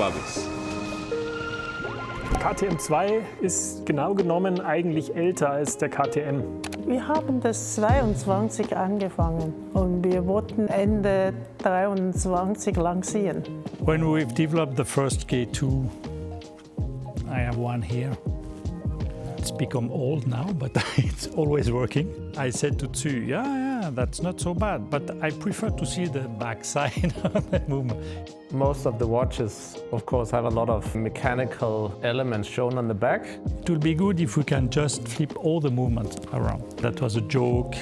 Bubbles. KTM2 ist genau genommen eigentlich älter als der KTM. Wir haben das 22 angefangen und wir wollten Ende 23 lancieren. When we've developed the first G2, I have one here. It's become old now, but it's always working. I said to Tzu, yeah, that's not so bad, but I prefer to see the backside of the movement. Most of the watches, of course, have a lot of mechanical elements shown on the back. It will be good if we can just flip all the movements around. That was a joke.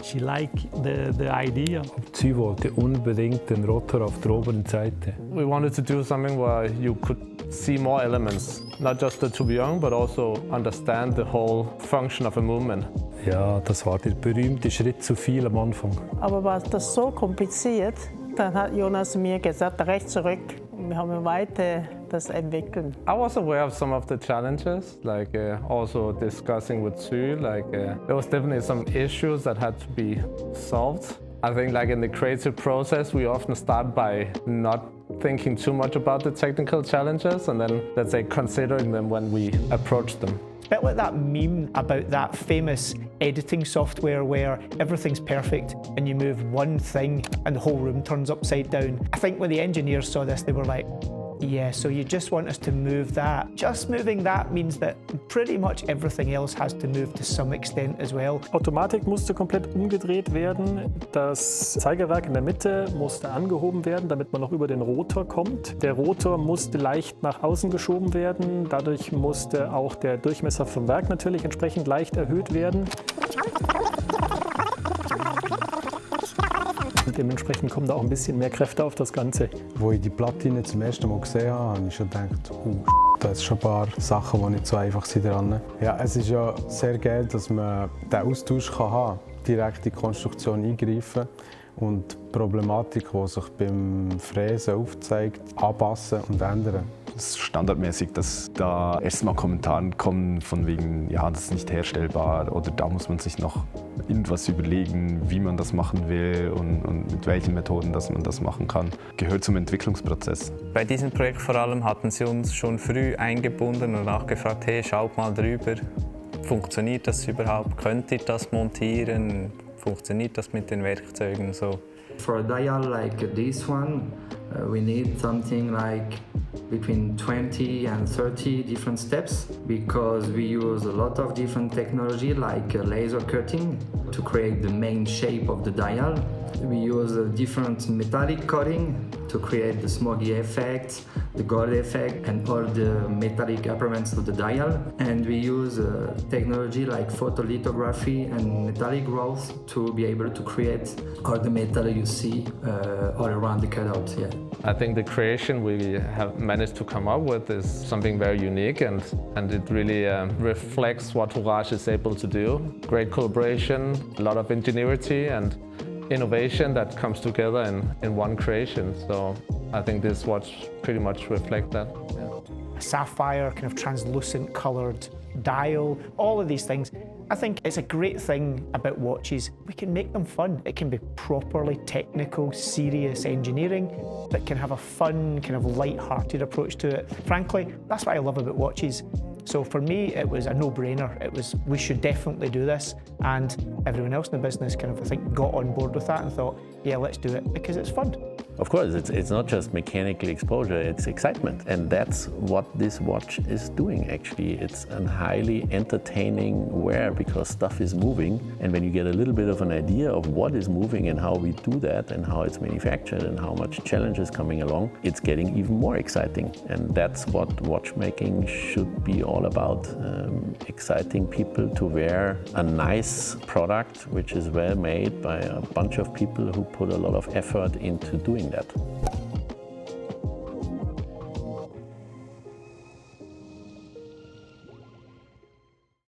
She liked the idea. Sie wollte unbedingt den Rotor auf der oberen Seite. We wanted to do something where you could see more elements, not just the tourbillon, but also understand the whole function of a movement. Ja, das war der berühmte Schritt zu viel am Anfang. Aber war das so kompliziert, dann hat Jonas mir gesagt, rechts zurück. Und wir haben weiter das entwickeln. I was aware of some of the challenges, like also discussing with Sue, there was definitely some issues that had to be solved. I think like in the creative process, we often start by not thinking too much about the technical challenges and then, let's say, considering them when we approach them. It's a bit like that meme about that famous editing software where everything's perfect and you move one thing and the whole room turns upside down. I think when the engineers saw this, they were like, yeah, so you just want us to move that. Just moving that means that pretty much everything else has to move to some extent as well. Automatik musste komplett umgedreht werden. Das Zeigerwerk in der Mitte musste angehoben werden, damit man noch über den Rotor kommt. Der Rotor musste leicht nach außen geschoben werden. Dadurch musste auch der Durchmesser vom Werk natürlich entsprechend leicht erhöht werden. Und dementsprechend kommen da auch ein bisschen mehr Kräfte auf das Ganze. Als ich die Platine zum ersten Mal gesehen habe, habe ich schon gedacht, da sind schon ein paar Sachen, die nicht so einfach sind dran. Ja, es ist ja sehr geil, dass man den Austausch haben kann, direkt in die Konstruktion eingreifen und die Problematik, die sich beim Fräsen aufzeigt, anpassen und ändern. Es ist standardmäßig, dass da erstmal Kommentare kommen von wegen, ja, das ist nicht herstellbar oder da muss man sich noch irgendwas überlegen, wie man das machen will und mit welchen Methoden dass man das machen kann. Gehört zum Entwicklungsprozess. Bei diesem Projekt vor allem hatten sie uns schon früh eingebunden und auch gefragt, hey, schaut mal drüber, funktioniert das überhaupt, könnt ihr das montieren, funktioniert das mit den Werkzeugen so. For a dial like this one, we need something like between 20 and 30 different steps because we use a lot of different technology like laser cutting to create the main shape of the dial. We use a different metallic coating to create the smoggy effect, the gold effect and all the metallic appearance of the dial. And we use technology like photolithography and metallic growth to be able to create all the metal you see all around the cutout. Yeah. I think the creation we have managed to come up with is something very unique and it really reflects what Horage is able to do. Great collaboration, a lot of ingenuity and innovation that comes together in one creation. So I think this watch pretty much reflects that. Yeah. A sapphire, kind of translucent coloured dial, all of these things. I think it's a great thing about watches. We can make them fun. It can be properly technical, serious engineering, but can have a fun, kind of light-hearted approach to it. Frankly, that's what I love about watches. So for me, it was a no-brainer. It was, we should definitely do this. And everyone else in the business kind of, I think, got on board with that and thought, yeah, let's do it because it's fun. Of course, it's not just mechanical exposure, it's excitement. And that's what this watch is doing, actually. It's a highly entertaining wear because stuff is moving. And when you get a little bit of an idea of what is moving and how we do that and how it's manufactured and how much challenge is coming along, it's getting even more exciting. And that's what watchmaking should be all about. Exciting people to wear a nice product which is well made by a bunch of people who put a lot of effort into doing that.